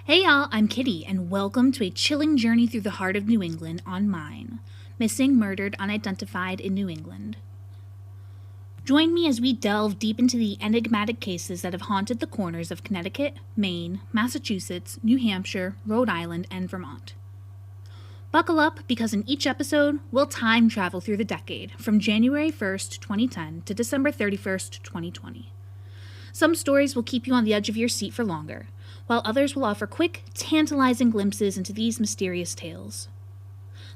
Hey y'all, I'm Kitty, and welcome to a chilling journey through the heart of New England on Mine, Missing, Murdered, Unidentified in New England. Join me as we delve deep into the enigmatic cases that have haunted the corners of Connecticut, Maine, Massachusetts, New Hampshire, Rhode Island, and Vermont. Buckle up, because in each episode, we'll time travel through the decade from January 1st, 2010 to December 31st, 2020. Some stories will keep you on the edge of your seat for longer, while others will offer quick, tantalizing glimpses into these mysterious tales.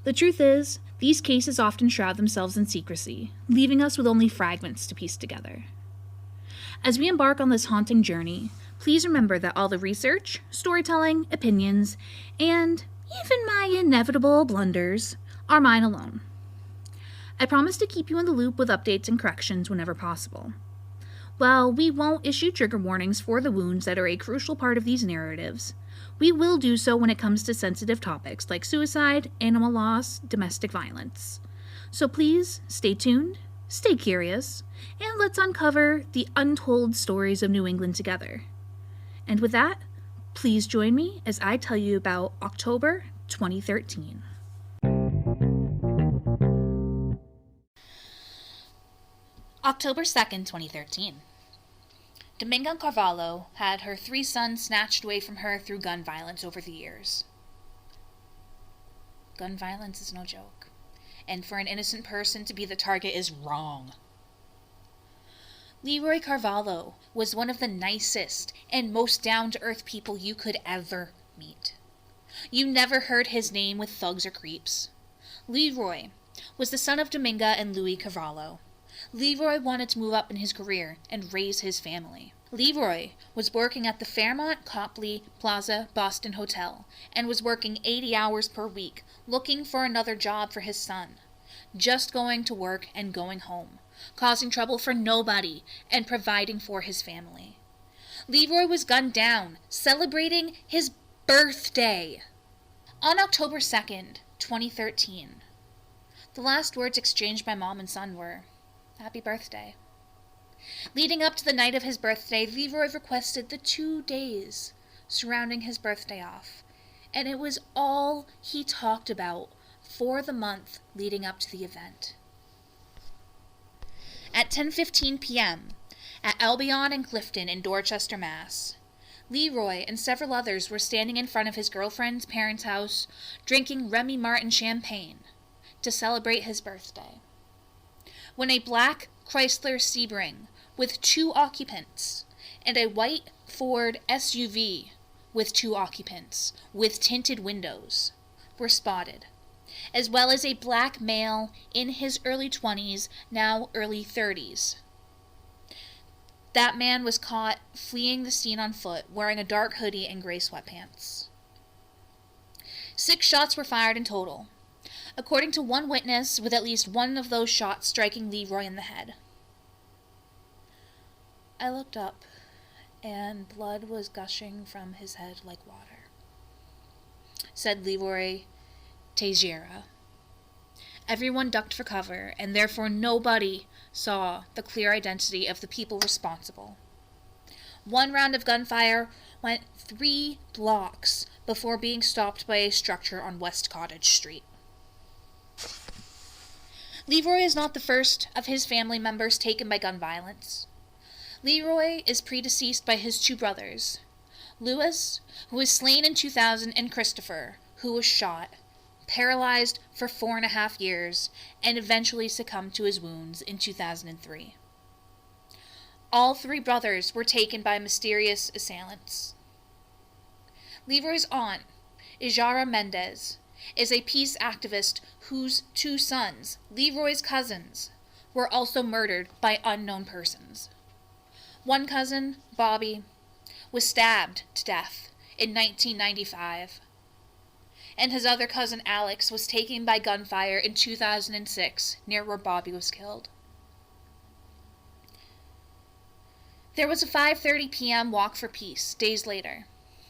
The truth is, these cases often shroud themselves in secrecy, leaving us with only fragments to piece together. As we embark on this haunting journey, please remember that all the research, storytelling, opinions, and even my inevitable blunders are mine alone. I promise to keep you in the loop with updates and corrections whenever possible. While we won't issue trigger warnings for the wounds that are a crucial part of these narratives, we will do so when it comes to sensitive topics like suicide, animal loss, domestic violence. So please stay tuned, stay curious, and let's uncover the untold stories of New England together. And with that, please join me as I tell you about October 2013. October 2nd, 2013. Dominga Carvalho had her 3 sons snatched away from her through gun violence over the years. Gun violence is no joke, and for an innocent person to be the target is wrong. Leroy Carvalho was one of the nicest and most down-to-earth people you could ever meet. You never heard his name with thugs or creeps. Leroy was the son of Dominga and Louis Carvalho. Leroy wanted to move up in his career and raise his family. Leroy was working at the Fairmont Copley Plaza Boston Hotel and was working 80 hours per week looking for another job for his son. Just going to work and going home, causing trouble for nobody and providing for his family. Leroy was gunned down, celebrating his birthday. On October 2nd, 2013, the last words exchanged by mom and son were, "Happy birthday." Leading up to the night of his birthday, Leroy requested the 2 days surrounding his birthday off, and it was all he talked about for the month leading up to the event. At 10:15 p.m., at Albion and Clifton in Dorchester, Mass., Leroy and several others were standing in front of his girlfriend's parents' house drinking Remy Martin Champagne to celebrate his birthday, when a black Chrysler Sebring with 2 occupants and a white Ford SUV with 2 occupants with tinted windows were spotted, as well as a black male in his early 20s, now early 30s. That man was caught fleeing the scene on foot, wearing a dark hoodie and gray sweatpants. 6 shots were fired in total, according to one witness, with at least one of those shots striking Leroy in the head. I looked up, and blood was gushing from his head like water, said Leroy Teixeira. Everyone ducked for cover, and therefore nobody saw the clear identity of the people responsible. 1 round of gunfire went 3 blocks before being stopped by a structure on West Cottage Street. Leroy is not the first of his family members taken by gun violence. Leroy is predeceased by his 2 brothers, Louis, who was slain in 2000, and Christopher, who was shot, paralyzed for 4.5 years, and eventually succumbed to his wounds in 2003. All 3 brothers were taken by mysterious assailants. Leroy's aunt, Ijara Mendez, is a peace activist whose 2 sons, Leroy's cousins, were also murdered by unknown persons. One cousin, Bobby, was stabbed to death in 1995, and his other cousin, Alex, was taken by gunfire in 2006 near where Bobby was killed. There was a 5:30 p.m. walk for peace days later,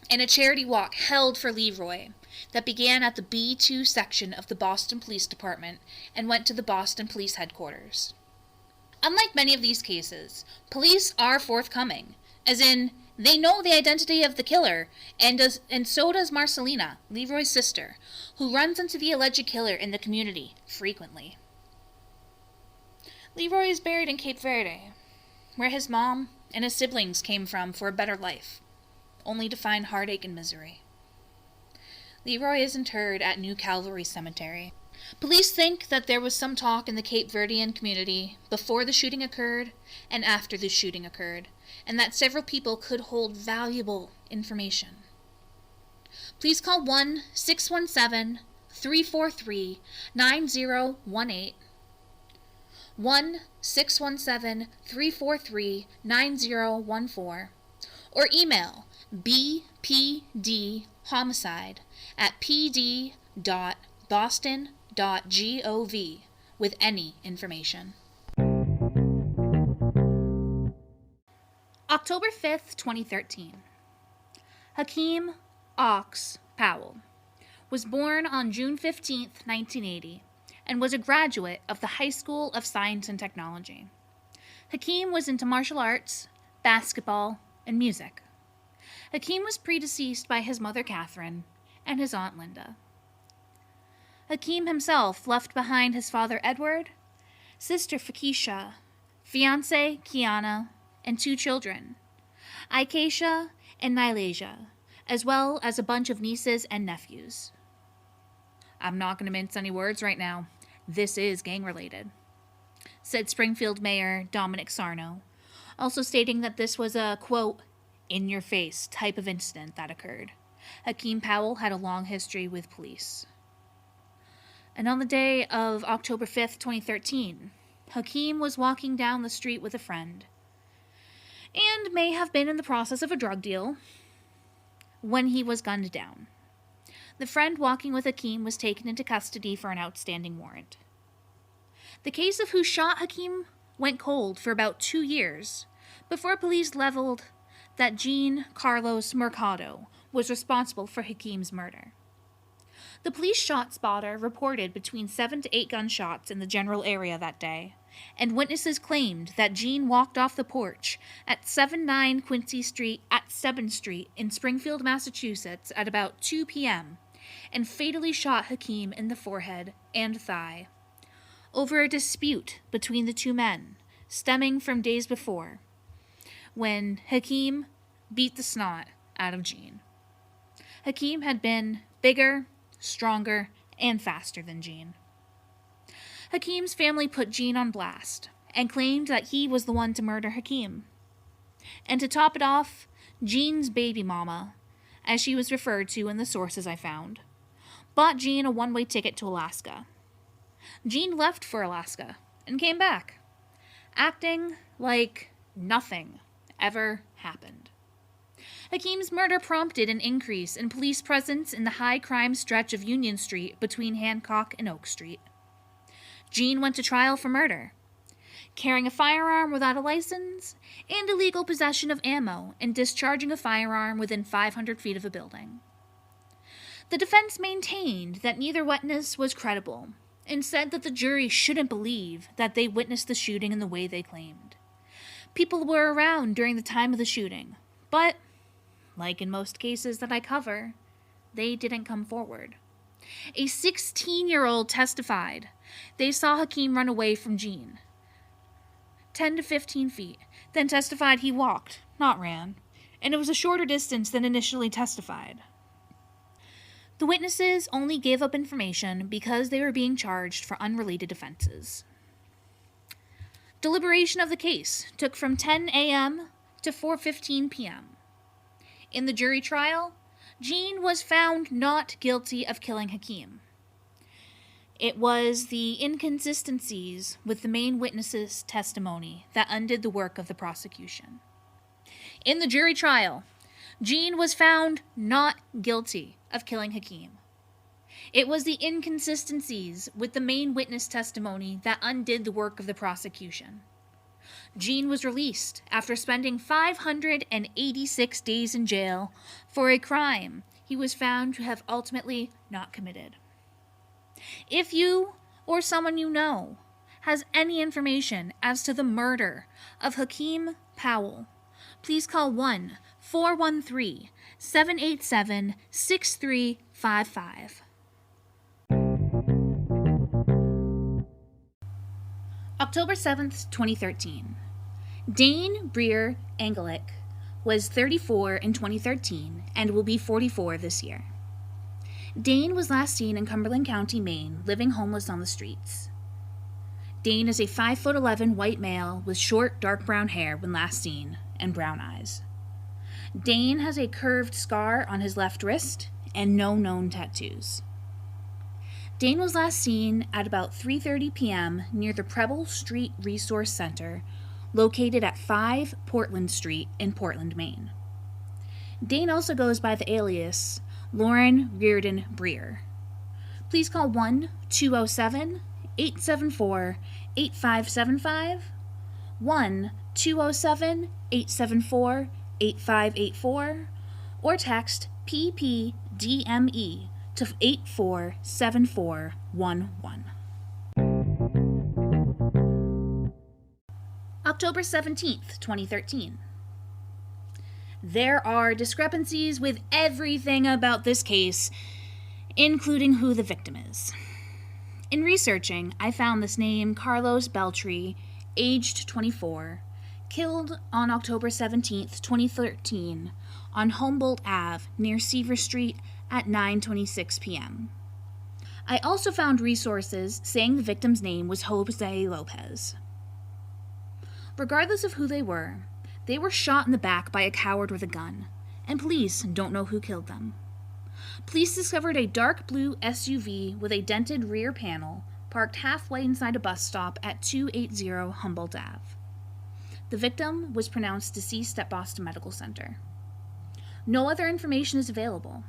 and a charity walk held for Leroy that began at the B2 section of the Boston Police Department and went to the Boston Police Headquarters. Unlike many of these cases, police are forthcoming, as in, They know the identity of the killer, and so does Marcelina, Leroy's sister, who runs into the alleged killer in the community frequently. Leroy is buried in Cape Verde, where his mom and his siblings came from for a better life, only to find heartache and misery. Leroy is interred at New Calvary Cemetery. Police think that there was some talk in the Cape Verdean community before the shooting occurred and after the shooting occurred, and that several people could hold valuable information. Please call 1-617-343-9018, 1-617-343-9014, or email bpd@pd.boston.gov with any information. October 5th, 2013. Hakeem Ox Powell was born on June 15th, 1980, and was a graduate of the High School of Science and Technology. Hakeem was into martial arts, basketball, and music. Hakeem was predeceased by his mother Catherine and his aunt Linda. Hakeem himself left behind his father Edward, sister Fakisha, fiancée Kiana, and 2 children, Acacia and Nylasia, as well as a bunch of nieces and nephews. I'm not going to mince any words right now. This is gang-related, said Springfield Mayor Dominic Sarno, also stating that this was a, quote, in-your-face type of incident that occurred. Hakeem Powell had a long history with police. And on the day of October 5th, 2013, Hakeem was walking down the street with a friend, and may have been in the process of a drug deal, when he was gunned down. The friend walking with Hakeem was taken into custody for an outstanding warrant. The case of who shot Hakeem went cold for about 2 years, before police leveled that Jean Carlos Mercado was responsible for Hakeem's murder. The police shot spotter reported between 7 to 8 gunshots in the general area that day, and witnesses claimed that Jean walked off the porch at 79 Quincy Street at 7th Street in Springfield, Massachusetts at about 2 p.m. and fatally shot Hakeem in the forehead and thigh over a dispute between the 2 men stemming from days before, when Hakeem beat the snot out of Jean. Hakeem had been bigger, stronger, and faster than Jean. Hakeem's family put Jean on blast and claimed that he was the one to murder Hakeem. And to top it off, Jean's baby mama, as she was referred to in the sources I found, bought Jean a one-way ticket to Alaska. Jean left for Alaska and came back, acting like nothing ever happened. Hakeem's murder prompted an increase in police presence in the high-crime stretch of Union Street between Hancock and Oak Street. Jean went to trial for murder, carrying a firearm without a license, and illegal possession of ammo and discharging a firearm within 500 feet of a building. The defense maintained that neither witness was credible and said that the jury shouldn't believe that they witnessed the shooting in the way they claimed. People were around during the time of the shooting, but, like in most cases that I cover, they didn't come forward. A 16-year-old testified they saw Hakeem run away from Jean 10 to 15 feet, then testified he walked, not ran, and it was a shorter distance than initially testified. The witnesses only gave up information because they were being charged for unrelated offenses. Deliberation of the case took from 10 a.m. to 4:15 p.m. In the jury trial, Jean was found not guilty of killing Hakeem. It was the inconsistencies with the main witness's testimony that undid the work of the prosecution. In the jury trial, Jean was found not guilty of killing Hakeem. It was the inconsistencies with the main witness testimony that undid the work of the prosecution. Jean was released after spending 586 days in jail for a crime he was found to have ultimately not committed. If you or someone you know has any information as to the murder of Hakeem Powell, please call 1-413-787-6355. October 7th, 2013. Dane Breer Angelic was 34 in 2013 and will be 44 this year. Dane was last seen in Cumberland County, Maine, living homeless on the streets. Dane is a 5'11" white male with short, dark brown hair when last seen and brown eyes. Dane has a curved scar on his left wrist and no known tattoos. Dane was last seen at about 3:30 p.m. near the Preble Street Resource Center, located at 5 Portland Street in Portland, Maine. Dane also goes by the alias Lauren Reardon Breer. Please call 1-207-874-8575, 1-207-874-8584, or text PPDME to 847411. October 17th, 2013. There are discrepancies with everything about this case, including who the victim is. In researching, I found this name Carlos Beltri, aged 24, killed on October 17th, 2013, on Humboldt Ave near Seaver Street at 9:26 p.m. I also found resources saying the victim's name was Jose Lopez. Regardless of who they were shot in the back by a coward with a gun, and police don't know who killed them. Police discovered a dark blue SUV with a dented rear panel parked halfway inside a bus stop at 280 Humboldt Ave. The victim was pronounced deceased at Boston Medical Center. No other information is available.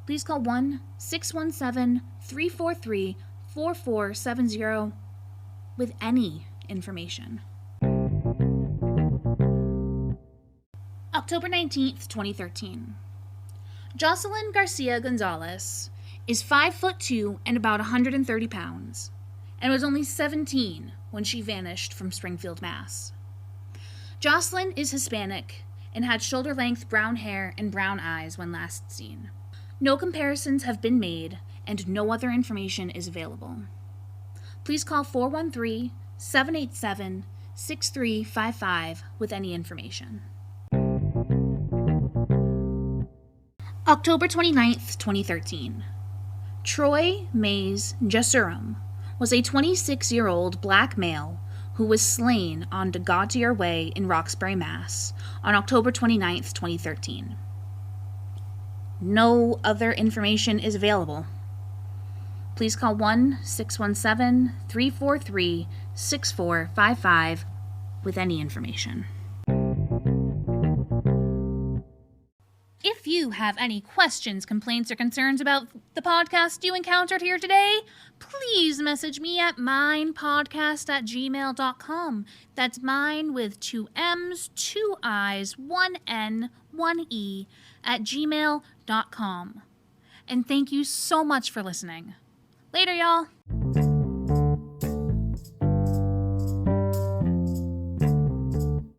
Please call 1-617-343-4470 with any information. October 19th, 2013. Jocelyn Garcia Gonzalez is 5'2" and about 130 pounds, and was only 17 when she vanished from Springfield, Mass. Jocelyn is Hispanic and had shoulder-length brown hair and brown eyes when last seen. No comparisons have been made, and no other information is available. Please call 413-787-6355 with any information. October 29th, 2013. Troy Mays Jesurum was a 26-year-old black male who was slain on De Gautier Way in Roxbury, Mass. on October 29th, 2013. No other information is available. Please call 1-617-343-6455 with any information. If you have any questions, complaints, or concerns about the podcast you encountered here today, please message me at minepodcast@gmail.com. That's mine with 2 M's, 2 I's, 1 N, 1 E at gmail.com. And thank you so much for listening. Later, y'all.